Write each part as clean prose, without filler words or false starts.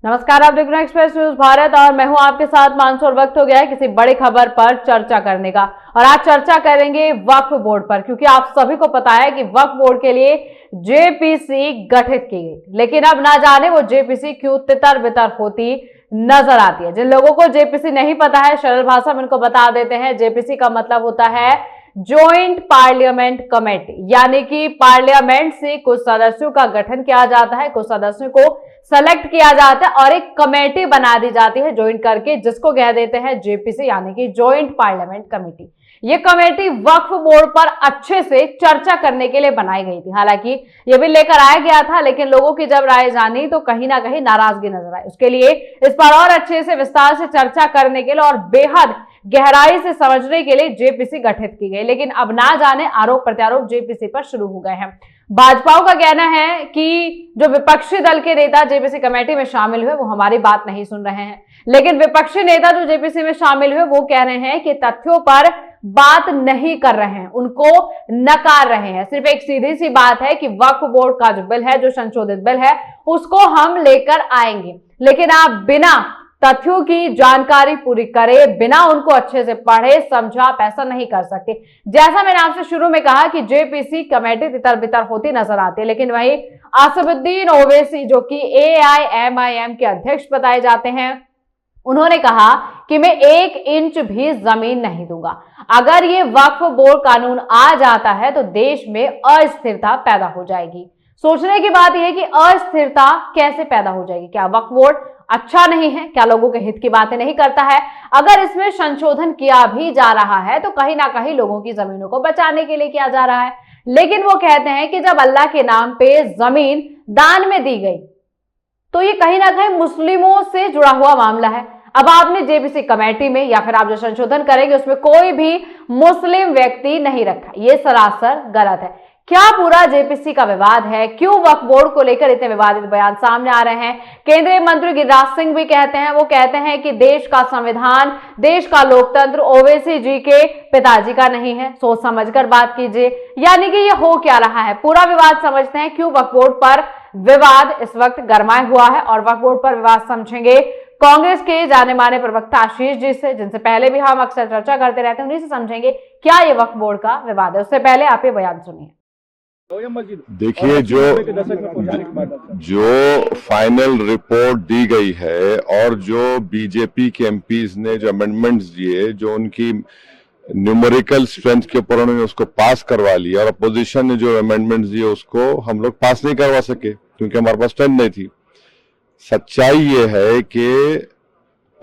नमस्कार, आप देख रहे हैं एक्सप्रेस न्यूज भारत और मैं हूं आपके साथ मानसू। और वक्त हो गया है किसी बड़ी खबर पर चर्चा करने का। और आज चर्चा करेंगे वक्फ बोर्ड पर, क्योंकि आप सभी को पता है कि वक्फ बोर्ड के लिए जेपीसी गठित की गई, लेकिन अब ना जाने वो जेपीसी क्यों तितर बितर होती नजर आती है। जिन लोगों को जेपीसी नहीं पता है, सरल भाषा में इनको बता देते हैं। जेपीसी का मतलब होता है ज्वाइंट पार्लियामेंट कमेटी, यानी कि पार्लियामेंट से कुछ सदस्यों का गठन किया जाता है, कुछ सदस्यों को सेलेक्ट किया जाता है और एक कमेटी बना दी जाती है ज्वाइंट करके, जिसको कह देते हैं जेपीसी, यानी कि ज्वाइंट पार्लियामेंट कमेटी। ये कमेटी वक्फ बोर्ड पर अच्छे से चर्चा करने के लिए बनाई गई थी। हालांकि ये भी लेकर आया गया था, लेकिन लोगों की जब राय जानी तो कहीं ना कहीं नाराजगी नजर आई। उसके लिए इस पर और अच्छे से विस्तार से चर्चा करने के लिए और बेहद गहराई से समझने के लिए जेपीसी गठित की गई, लेकिन अब ना जाने आरोप प्रत्यारोप जेपीसी पर शुरू हो गए हैं। भाजपा का कहना है कि जो विपक्षी दल के नेता जेपीसी कमेटी में शामिल हुए वो हमारी बात नहीं सुन रहे हैं, लेकिन विपक्षी नेता जो जेपीसी में शामिल हुए वो कह रहे हैं कि तथ्यों पर बात नहीं कर रहे हैं, उनको नकार रहे हैं। सिर्फ एक सीधी सी बात है कि वक्फ बोर्ड का जो बिल है, जो संशोधित बिल है, उसको हम लेकर आएंगे, लेकिन आप बिना तथ्यों की जानकारी पूरी करे, बिना उनको अच्छे से पढ़े समझा, आप ऐसा नहीं कर सकते। जैसा मैंने आपसे शुरू में कहा कि जेपीसी कमेटी तितर बितर होती नजर आती है, लेकिन वही असदुद्दीन ओवैसी जो कि एआईएमआईएम के अध्यक्ष बताए जाते हैं, उन्होंने कहा कि मैं 1 इंच भी जमीन नहीं दूंगा। अगर ये वक्फ बोर्ड कानून आ जाता है तो देश में अस्थिरता पैदा हो जाएगी। सोचने की बात यह है कि अस्थिरता कैसे पैदा हो जाएगी। क्या वक्फ बोर्ड अच्छा नहीं है? क्या लोगों के हित की बातें नहीं करता है? अगर इसमें संशोधन किया भी जा रहा है तो कहीं ना कहीं लोगों की जमीनों को बचाने के लिए किया जा रहा है। लेकिन वो कहते हैं कि जब अल्लाह के नाम पे जमीन दान में दी गई तो ये कहीं ना कहीं मुस्लिमों से जुड़ा हुआ मामला है। अब आपने जेपीसी कमेटी में या फिर आप जो संशोधन करेंगे उसमें कोई भी मुस्लिम व्यक्ति नहीं रखा, ये सरासर गलत है। क्या पूरा जेपीसी का विवाद है? क्यों वक्फ बोर्ड को लेकर इतने विवादित बयान सामने आ रहे हैं? केंद्रीय मंत्री गिरिराज सिंह भी कहते हैं, वो कहते हैं कि देश का संविधान, देश का लोकतंत्र ओवैसी जी के पिताजी का नहीं है, सोच समझकर बात कीजिए। यानी कि ये हो क्या रहा है? पूरा विवाद समझते हैं क्यों वक्फ बोर्ड पर विवाद इस वक्त गरमाया हुआ है। और वक्फ बोर्ड पर विवाद समझेंगे कांग्रेस के जाने माने प्रवक्ता आशीष जी से, जिनसे पहले भी हम अक्सर चर्चा करते रहते हैं, उन्हीं से समझेंगे क्या ये वक्फ बोर्ड का विवाद है। उससे पहले आप ये बयान सुनिए। देखिए, जो फाइनल रिपोर्ट दी गई है और जो बीजेपी के एमपीज ने जो अमेंडमेंट्स दिए, जो उनकी न्यूमेरिकल स्ट्रेंथ के ऊपर उन्होंने उसको पास करवा लिया, और अपोजिशन ने जो अमेंडमेंट्स दिए उसको हम लोग पास नहीं करवा सके क्योंकि हमारे पास स्ट्रेंथ नहीं थी। सच्चाई ये है कि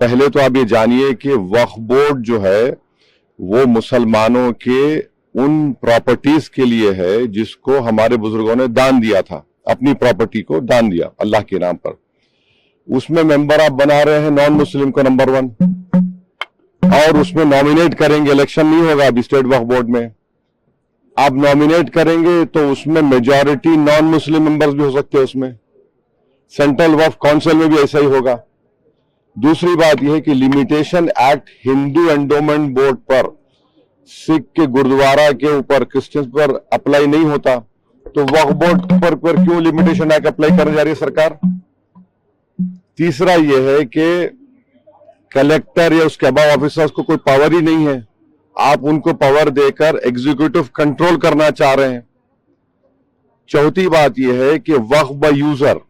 पहले तो आप ये जानिए कि वक्फ बोर्ड जो है वो मुसलमानों के उन प्रॉपर्टीज के लिए है जिसको हमारे बुजुर्गों ने दान दिया था, अपनी प्रॉपर्टी को दान दिया अल्लाह के नाम पर। उसमें मेंबर आप बना रहे हैं नॉन मुस्लिम को नंबर 1, और उसमें नॉमिनेट करेंगे, इलेक्शन नहीं होगा अभी स्टेट वक्फ बोर्ड में। आप नॉमिनेट करेंगे तो उसमें मेजॉरिटी नॉन मुस्लिम मेंबर्स भी हो सकते हैं, उसमें सेंट्रल वक्फ काउंसिल में भी ऐसा ही होगा। दूसरी बात यह है कि limitation act Hindu endowment board पर, सिख के गुरुद्वारा के ऊपर, क्रिश्चियंस पर अप्लाई नहीं होता, तो वक्फ बोर्ड पर क्यों लिमिटेशन एक्ट अप्लाई करने जा रही है सरकार? तीसरा यह है कि कलेक्टर या उसके अबाव ऑफिसर्स को कोई पावर ही नहीं है, आप उनको पावर देकर एग्जीक्यूटिव कंट्रोल करना चाह रहे हैं। चौथी बात यह है कि वक्फ बाय यूजर,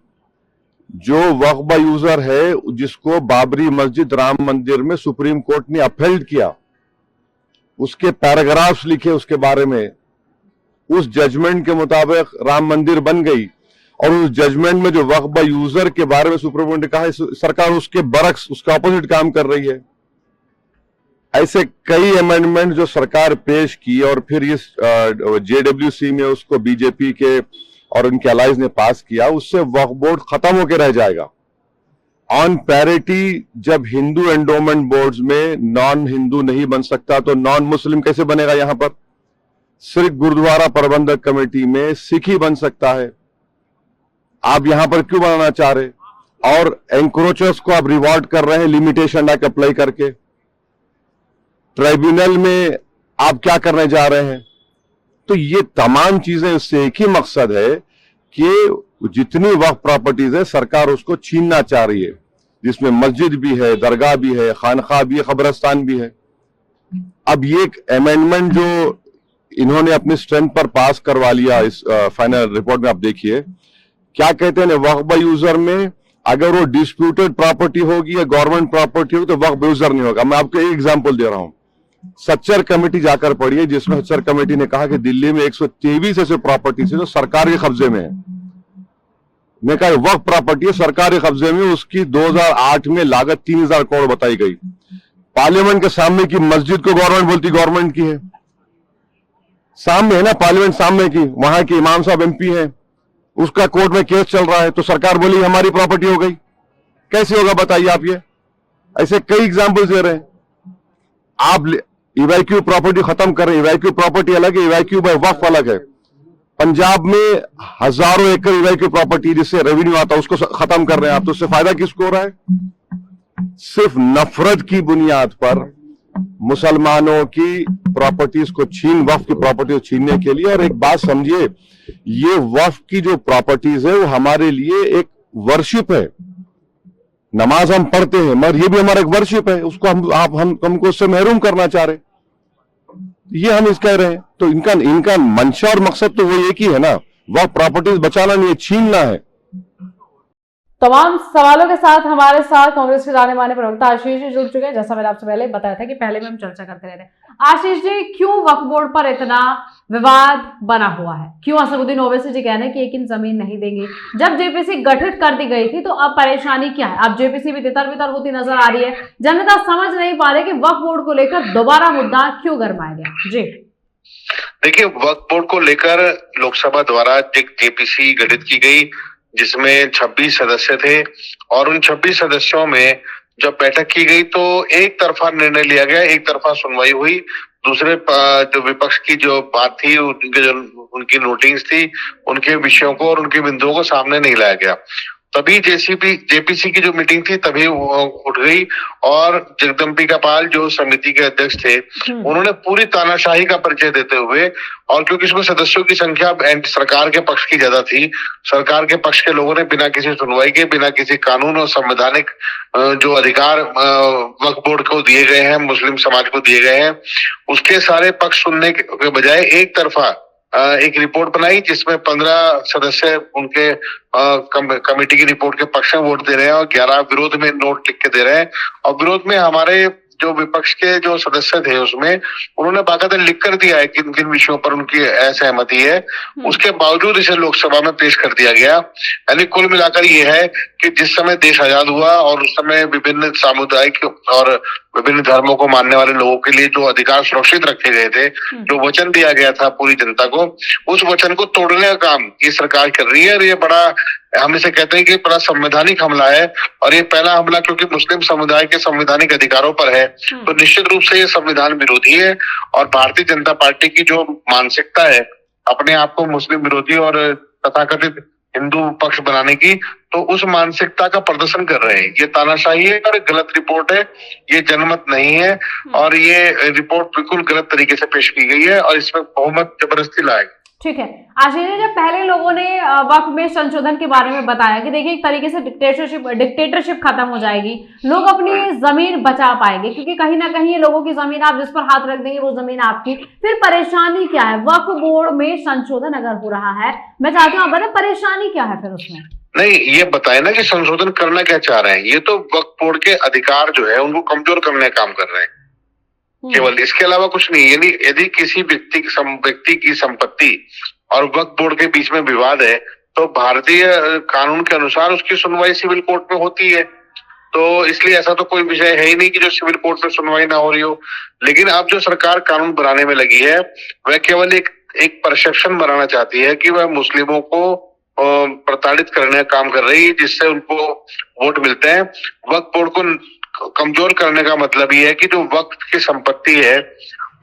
जो वक्फ बाय यूजर है, जिसको बाबरी मस्जिद, राम मंदिर में सुप्रीम कोर्ट ने अपहेल्ड किया, उसके पैराग्राफ्स लिखे उसके बारे में, उस जजमेंट के मुताबिक राम मंदिर बन गई, और उस जजमेंट में जो वक्फ बाय यूजर के बारे में सुप्रीम कोर्ट ने कहा है, सरकार उसके बरक्स, उसका ऑपोजिट काम कर रही है। ऐसे कई अमेंडमेंट जो सरकार पेश की और फिर इस जेडब्ल्यूसी में उसको बीजेपी के और उनके अलाइज ने पास किया, उससे वक्फ बोर्ड खत्म होकर रह जाएगा। ऑन पैरिटी, जब हिंदू एंडोमेंट बोर्ड्स में नॉन हिंदू नहीं बन सकता तो नॉन मुस्लिम कैसे बनेगा? यहां पर सिर्फ गुरुद्वारा प्रबंधक कमेटी में सिख ही बन सकता है, आप यहां पर क्यों बनाना चाह रहे? और एंक्रोचर्स को आप रिवॉर्ड कर रहे हैं लिमिटेशन एक्ट अप्लाई करके। ट्राइब्यूनल में आप क्या करने जा रहे हैं? तो ये तमाम चीजें, इससे एक ही मकसद है कि जितनी वक्फ प्रॉपर्टीज है सरकार उसको छीनना चाह रही है। जिसमें मस्जिद भी है, दरगाह भी है, खानखा भी है, कब्रिस्तान भी है। अब ये अमेंडमेंट जो इन्होंने अपनी स्ट्रेंथ पर पास करवा लिया, इस फाइनल रिपोर्ट में आप देखिए क्या कहते हैं, वक्फ यूजर में अगर वो डिस्प्यूटेड प्रॉपर्टी होगी या गवर्नमेंट प्रॉपर्टी होगी तो वक्फ यूजर नहीं होगा। मैं आपको एक एग्जांपल दे रहा हूं, सच्चर कमेटी जाकर पढ़िए, जिसमें सच्चर कमेटी ने कहा कि दिल्ली में 123 ऐसे प्रॉपर्टी है जो सरकार के कब्जे में है। मैं कहा वक्फ प्रॉपर्टी है सरकार के कब्जे में, उसकी 2008 में लागत 3000 करोड़ बताई गई। पार्लियामेंट के सामने की मस्जिद को गवर्नमेंट बोलती गवर्नमेंट की है, सामने है ना पार्लियामेंट सामने की, वहां के इमाम साहब एमपी है, उसका कोर्ट में केस चल रहा है, तो सरकार बोली हमारी प्रॉपर्टी हो गई। कैसे होगा बताइए आप? ये ऐसे कई एग्जांपल्स दे रहे हैं। आप इवैक्यू प्रॉपर्टी खत्म कर रहे हैं, इवैक्यू प्रॉपर्टी अलग है, इवैक्यू बाय वक्फ अलग है। पंजाब में हजारों एकड़ इवैक्यू प्रॉपर्टी जिससे रेवेन्यू आता है उसको खत्म कर रहे हैं आप, तो उससे फायदा किसको हो रहा है? सिर्फ नफरत की बुनियाद पर मुसलमानों की प्रॉपर्टीज को वक्फ की प्रॉपर्टी को छीनने के लिए। और एक बात समझिए, ये वक्फ की जो प्रॉपर्टीज है वो हमारे लिए एक वर्शिप है। नमाज हम पढ़ते हैं मगर ये भी हमारा एक वर्शिप है, उसको हमको उससे महरूम करना चाह रहे, ये हम इस कह रहे हैं। तो इनका मंशा और मकसद तो वो एक ही है ना, वक्फ प्रॉपर्टीज बचाना नहीं है, छीनना है। तमाम सवालों के साथ हमारे साथ कांग्रेस के जाने माने प्रवक्ता आशीष जी जुड़ चुके हैं। जैसा मैंने आपसे पहले बताया था कि पहले में हम चर्चा करते रहते हैं। आशीष जी, क्यों वक्फ बोर्ड पर इतना विवाद बना हुआ है? क्यों असदुद्दीन ओवैसी जी कह रहे हैं कि एक इंच जमीन नहीं देंगे? जब जेपीसी गठित कर दी गई थी तो अब परेशानी क्या है? अब जेपीसी भी तितर बितर होती नजर आ रही है। जनता समझ नहीं पा रही कि वक्फ बोर्ड को लेकर दोबारा मुद्दा क्यों गरमाया गया। जी देखिए, वक्फ बोर्ड को लेकर लोकसभा द्वारा एक जेपीसी गठित की गई जिसमें 26 सदस्य थे, और उन 26 सदस्यों में जब बैठक की गई तो एक तरफा निर्णय लिया गया, एक तरफा सुनवाई हुई। दूसरे जो विपक्ष की जो बात थी, उनकी नोटिंग्स थी, उनके विषयों को और उनके बिंदुओं को सामने नहीं लाया गया। तभी जेपीसी की जो मीटिंग थी तभी उठ गई, और जगदम्बिका पाल जो समिति के अध्यक्ष थे उन्होंने पूरी तानाशाही का परिचय देते हुए, और क्योंकि इसमें सदस्यों की संख्या सरकार के पक्ष की ज्यादा थी, सरकार के पक्ष के लोगों ने बिना किसी सुनवाई के, बिना किसी कानून और संवैधानिक जो अधिकार वक्फ बोर्ड को दिए गए हैं, मुस्लिम समाज को दिए गए हैं, उसके सारे पक्ष सुनने के बजाय एक तरफा एक रिपोर्ट बनाई जिसमें 15 सदस्य उनके कमेटी की रिपोर्ट के पक्ष में वोट दे रहे हैं और 11 विरोध में नोट लिख के दे रहे हैं। और विरोध में हमारे जो विपक्ष के जो सदस्य थे उसमें उन्होंने बाकायदा लिख कर दिया है किन किन विषयों पर उनकी असहमति है, उसके बावजूद इसे लोकसभा में पेश कर दिया गया। यानी कुल मिलाकर ये है कि जिस समय देश आजाद हुआ और उस समय विभिन्न सामुदायिक और विभिन्न धर्मों को मानने वाले लोगों के लिए जो अधिकार सुरक्षित रखे गए थे, जो वचन दिया गया था पूरी जनता को, उस वचन को तोड़ने का काम ये सरकार कर रही है। और ये बड़ा, हम इसे कहते हैं कि बड़ा संवैधानिक हमला है, और ये पहला हमला क्योंकि मुस्लिम समुदाय के संवैधानिक अधिकारों पर है, तो निश्चित रूप से ये संविधान विरोधी है। और भारतीय जनता पार्टी की जो मानसिकता है अपने आप को मुस्लिम विरोधी और तथाकथित हिंदू पक्ष बनाने की, तो उस मानसिकता का प्रदर्शन कर रहे हैं। ये तानाशाही है और गलत रिपोर्ट है, ये जनमत नहीं है, और ये रिपोर्ट बिल्कुल गलत तरीके से पेश की गई है और इसमें बहुमत जबरदस्ती लाएगी। ठीक है आशीष जी, जब पहले लोगों ने वक्फ में संशोधन के बारे में बताया कि देखिए एक तरीके से डिक्टेटरशिप खत्म हो जाएगी, लोग अपनी जमीन बचा पाएंगे, क्योंकि कहीं ना कहीं ये लोगों की जमीन, आप जिस पर हाथ रख देंगे वो जमीन आपकी। फिर परेशानी क्या है? वक्फ बोर्ड में संशोधन अगर हो रहा है, मैं चाहती हूँ आप बताएं परेशानी क्या है फिर उसमें? नहीं, ये बताए ना कि संशोधन करना क्या चाह रहे हैं। ये तो वक्फ बोर्ड के अधिकार जो है उनको कमजोर करने का काम कर रहे हैं केवल, इसके अलावा कुछ नहीं। यानी यदि किसी व्यक्ति की संपत्ति और वक्फ बोर्ड के बीच में विवाद है तो भारतीय कानून के अनुसार उसकी सुनवाई सिविल कोर्ट में होती है। तो इसलिए ऐसा तो कोई विषय है ही नहीं कि जो सिविल कोर्ट में सुनवाई ना हो रही हो। लेकिन अब जो सरकार कानून बनाने में लगी है वह केवल एक परसेप्शन बनाना चाहती है कि वह मुस्लिमों को प्रताड़ित करने का काम कर रही है, जिससे उनको वोट मिलते हैं। वक्फ बोर्ड को कमजोर करने का मतलब ये है कि जो वक्फ की संपत्ति है,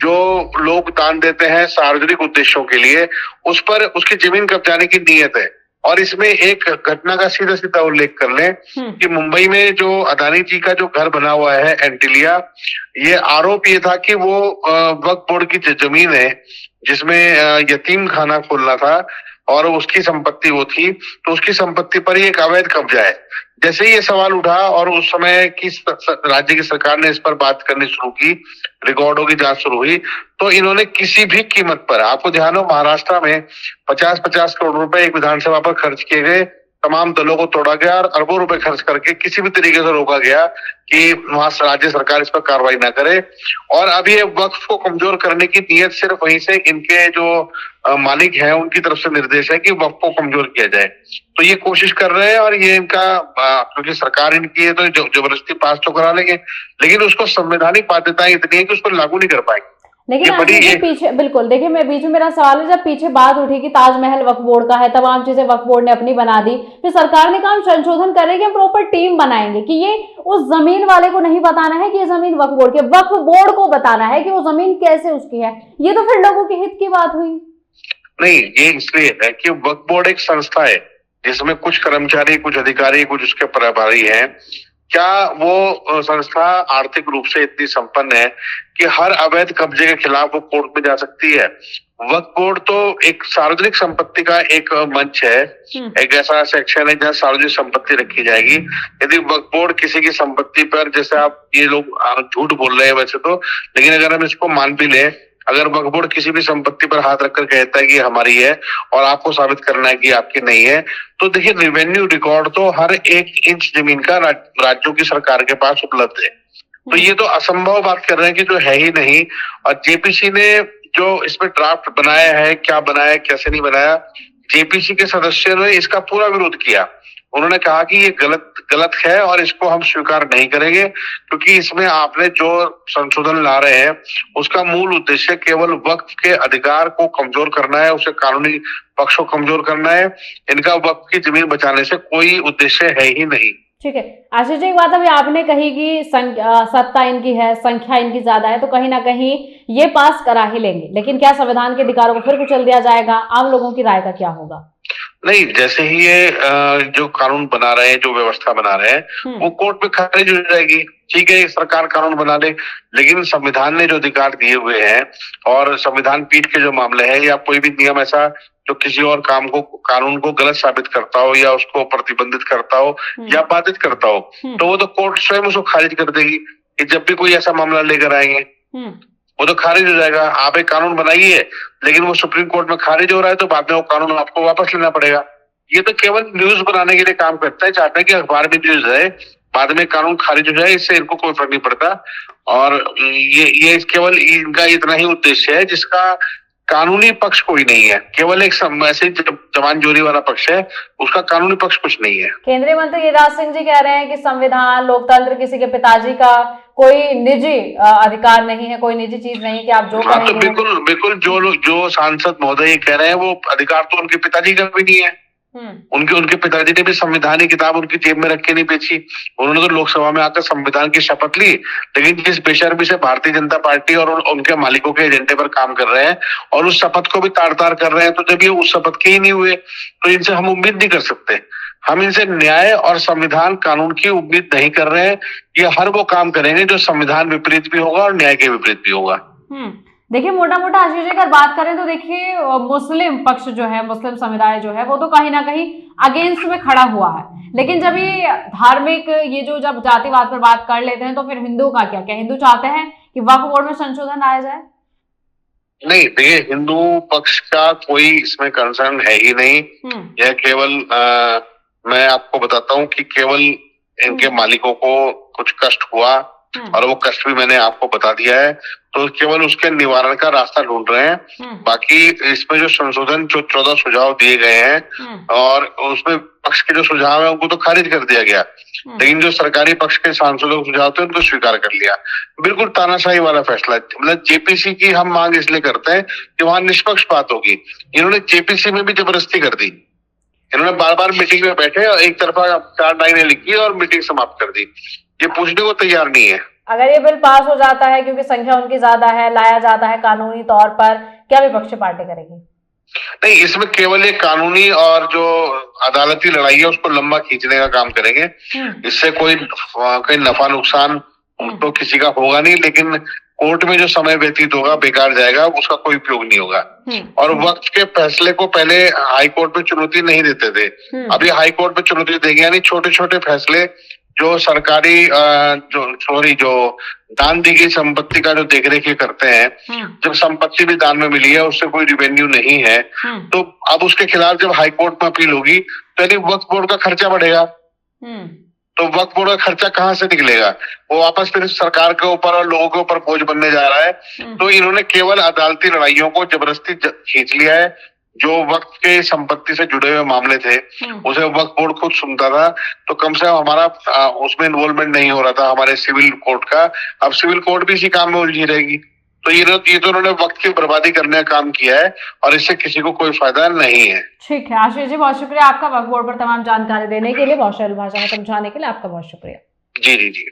जो लोग दान देते हैं सार्वजनिक उद्देश्यों के लिए, उस पर उसकी जमीन कब्जाने की नीयत है। और इसमें एक घटना का सीधा सीधा उल्लेख कर लें कि मुंबई में जो अदानी जी का जो घर बना हुआ है एंटिलिया, ये आरोप ये था कि वो वक्फ बोर्ड की जमीन है जिसमें यतीम खाना खोलना था, और उसकी संपत्ति वो थी, तो उसकी संपत्ति पर ही एक अवैध कब्जा है। जैसे ही ये सवाल उठा और उस समय की राज्य की सरकार ने इस पर बात करनी शुरू की, रिकॉर्डों की जांच शुरू हुई, तो इन्होंने किसी भी कीमत पर, आपको ध्यान हो महाराष्ट्र में 50-50 करोड़ रुपए एक विधानसभा पर खर्च किए गए, तमाम दलों को तोड़ा गया और अरबों रुपए खर्च करके किसी भी तरीके से रोका गया कि वहां राज्य सरकार इस पर कार्रवाई ना करे। और अब ये वक्फ को कमजोर करने की नीयत सिर्फ वहीं से इनके जो मालिक हैं उनकी तरफ से निर्देश है कि वक्फ को कमजोर किया जाए। तो ये कोशिश कर रहे हैं और ये इनका, क्योंकि सरकार इनकी है तो जबरदस्ती पास तो करा लेंगे, लेकिन उसको संवैधानिक बाध्यताएं इतनी है कि उसको लागू नहीं कर पाएंगे। लेकिन देखिए पीछे, बिल्कुल देखिए, मैं बीच में मेरा सवाल है, जब पीछे बात उठी कि ताजमहल वक्फ बोर्ड का है, तमाम चीजें वक्फ बोर्ड ने अपनी बना दी, फिर सरकार ने कहा हम संशोधन करेंगे, कि हम प्रॉपर टीम बनाएंगे, कि ये उस जमीन वाले को नहीं बताना है कि ये जमीन वक्फ बोर्ड की, वक्फ बोर्ड को बताना है कि वो जमीन कैसे उसकी है। ये तो फिर लोगों के हित की बात हुई। नहीं, ये इसलिए है कि वक्फ बोर्ड एक संस्था है जिसमें कुछ कर्मचारी, कुछ अधिकारी, कुछ उसके प्रभारी हैं। क्या वो संस्था आर्थिक रूप से इतनी संपन्न है कि हर अवैध कब्जे के खिलाफ वो कोर्ट में जा सकती है? वक्फ बोर्ड तो एक सार्वजनिक संपत्ति का एक मंच है, एक ऐसा सेक्शन है जहाँ सार्वजनिक संपत्ति रखी जाएगी। यदि वक्फ बोर्ड किसी की संपत्ति पर, जैसे आप ये लोग झूठ बोल रहे हैं वैसे तो, लेकिन अगर हम इसको मान भी लें, अगर वक्फ बोर्ड किसी भी संपत्ति पर हाथ रखकर कहता है कि हमारी है और आपको साबित करना है कि आपकी नहीं है, तो देखिए रेवेन्यू रिकॉर्ड तो हर 1 इंच जमीन का राज्यों की सरकार के पास उपलब्ध है। तो ये तो असंभव बात कर रहे हैं कि जो है ही नहीं। और जेपीसी ने जो इसमें ड्राफ्ट बनाया है, क्या बनाया, कैसे नहीं बनाया, जेपीसी के सदस्यों ने इसका पूरा विरोध किया। उन्होंने कहा कि ये गलत है और इसको हम स्वीकार नहीं करेंगे, क्योंकि इसमें आपने जो संशोधन ला रहे हैं उसका मूल उद्देश्य केवल वक्फ के अधिकार को कमजोर करना है, उसे कानूनी पक्ष को कमजोर करना है। इनका वक्फ की जमीन बचाने से कोई उद्देश्य है ही नहीं। ठीक है आशीष जी, एक बात अभी आपने कही कि सत्ता इनकी है, संख्या इनकी ज्यादा है, तो कहीं ना कहीं ये पास करा ही लेंगे, लेकिन क्या संविधान के अधिकारों को फिर कुचल दिया जाएगा? आम लोगों की राय का क्या होगा? नहीं, जैसे ही ये जो कानून बना रहे हैं, जो व्यवस्था बना रहे हैं, वो कोर्ट में खारिज हो जाएगी। ठीक है, सरकार कानून बना ले, लेकिन संविधान ने जो अधिकार दिए हुए हैं और संविधान पीठ के जो मामले हैं या कोई भी नियम ऐसा जो किसी और कानून को गलत साबित करता हो या उसको प्रतिबंधित करता हो या बाधित करता हो, तो वो तो कोर्ट स्वयं उसको खारिज कर देगी। कि जब भी कोई ऐसा मामला लेकर आएंगे वो तो खारिज हो जाएगा। आप एक कानून बनाइए, लेकिन वो सुप्रीम कोर्ट में खारिज हो रहा है तो बाद में वो कानून आपको वापस लेना पड़ेगा। ये तो केवल न्यूज बनाने के लिए काम करता है, चाहते हैं कि अखबार में न्यूज है, बाद में कानून खारिज हो जाए, इससे इनको कोई फर्क नहीं पड़ता। और ये केवल इनका इतना ही उद्देश्य है, जिसका कानूनी पक्ष कोई नहीं है, केवल एक ऐसे जवानजोरी वाला पक्ष है, उसका कानूनी पक्ष कुछ नहीं है। केंद्रीय मंत्री गिरिराज सिंह जी कह रहे हैं कि संविधान, लोकतंत्र किसी के पिताजी का कोई निजी अधिकार नहीं है, कोई निजी चीज नहीं कि आप जो कहें। तो बिल्कुल जो सांसद महोदय कह रहे हैं वो अधिकार तो उनके पिताजी का भी नहीं है। उनके पिताजी ने भी संविधान की किताब उनकी जेब में रख के नहीं बेची। उन्होंने तो लोकसभा में आकर संविधान की शपथ ली, लेकिन जिस बेशर्मी से भारतीय जनता पार्टी और उनके मालिकों के एजेंडे पर काम कर रहे हैं और उस शपथ को भी ताड़ कर रहे हैं, तो जब ये उस शपथ के ही नहीं हुए तो इनसे हम उम्मीद नहीं कर सकते। हम इनसे न्याय और संविधान कानून की उम्मीद नहीं कर रहे हैं। ये हर वो काम करेंगे जो संविधान विपरीत भी होगा और न्याय के विपरीत भी होगा। देखिए मोटा मोटा आशीष जी अगर बात करें तो देखिए मुस्लिम पक्ष जो है, मुस्लिम समुदाय जो है वो तो कहीं ना कहीं अगेंस्ट में खड़ा हुआ है, लेकिन जब ये धार्मिक जब जातिवाद पर बात कर लेते हैं तो फिर हिंदू का क्या हिंदू चाहते हैं कि वक्फ बोर्ड में संशोधन लाया जाए? नहीं, देखिए हिंदू पक्ष का कोई इसमें कंसर्न है ही नहीं। यह केवल मैं आपको बताता हूँ कि केवल इनके मालिकों को कुछ कष्ट हुआ और वो कष्ट भी मैंने आपको बता दिया है, तो केवल उसके निवारण का रास्ता ढूंढ रहे हैं। बाकी इसमें जो संशोधन जो 14 सुझाव दिए गए हैं और उसमें पक्ष के जो सुझाव है उनको तो खारिज कर दिया गया, लेकिन जो सरकारी पक्ष के सांसदों के सुझाव थे उनको स्वीकार कर लिया। बिल्कुल तानाशाही वाला फैसला। मतलब जेपीसी की हम मांग इसलिए करते हैं कि वहां निष्पक्ष बात होगी। इन्होंने जेपीसी में भी जबरदस्ती कर दी। इन्होंने बार बार मीटिंग में बैठे और एक तरफा 4 लाइनें लिखी और मीटिंग समाप्त कर दी। ये पूछने को तैयार नहीं है। अगर ये बिल पास हो जाता है, क्योंकि संख्या उनकी ज्यादा है, लाया जाता है कानूनी तौर पर, क्या विपक्षी पार्टी करेगी? नहीं, इसमें केवल एक कानूनी और जो अदालती लड़ाई है उसको लंबा खींचने का काम करेंगे। इससे कोई नफा नुकसान तो किसी का होगा नहीं, लेकिन कोर्ट में जो समय व्यतीत होगा बेकार जाएगा, उसका कोई उपयोग नहीं होगा। और वक्त के फैसले को पहले हाई कोर्ट में चुनौती नहीं देते थे, अभी हाई कोर्ट में चुनौती देंगे, यानी छोटे छोटे फैसले जो सरकारी जो दान दी गई संपत्ति का जो देखरेख करते हैं, जब संपत्ति भी दान में मिली है, उससे कोई रिवेन्यू नहीं है, तो अब उसके खिलाफ जब हाई कोर्ट में अपील होगी तो यानी वक्फ बोर्ड का खर्चा बढ़ेगा। तो वक्फ बोर्ड का खर्चा कहाँ से निकलेगा? वो वापस फिर सरकार के ऊपर और लोगों के ऊपर बोझ बनने जा रहा है। तो इन्होंने केवल अदालती लड़ाइयों को जबरदस्ती खींच लिया है। जो वक्त के संपत्ति से जुड़े हुए मामले थे उसे वक्फ बोर्ड खुद सुनता था, तो कम से कम हमारा उसमें इन्वॉल्वमेंट नहीं हो रहा था हमारे सिविल कोर्ट का। अब सिविल कोर्ट भी इसी काम में उलझी रहेगी। तो ये तो उन्होंने वक्त की बर्बादी करने का काम किया है और इससे किसी को कोई फायदा नहीं है। ठीक है आशीष जी, बहुत शुक्रिया आपका वक्फ बोर्ड पर तमाम जानकारी देने के लिए, बहुत सरल भाषा में समझाने के लिए आपका बहुत शुक्रिया। जी जी जी।